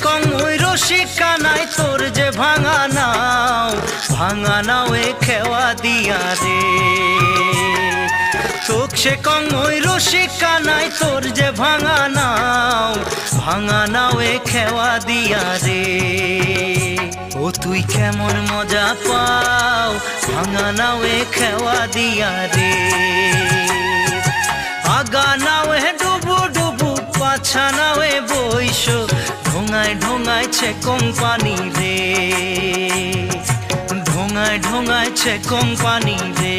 কং ওই রসিক কানাই তোর যে ভাঙা নাও এ খেওয়া দিয়া রে তোক সে কং ওই রসিক কানাই তোর যে ভাঙা নাও এ খেওয়া দিয়া রে ও তুই কেমন মজা পাও ভাঙা নাও এ খেওয়া দিয়া রে আগা নাও এ ডুবু ডুবু পাছা নাও এ বইস ঢোঙায় ঢোঙায় ছে কোম্পানি রে ঢোঙায় ঢোঙায় ছে কোম্পানি রে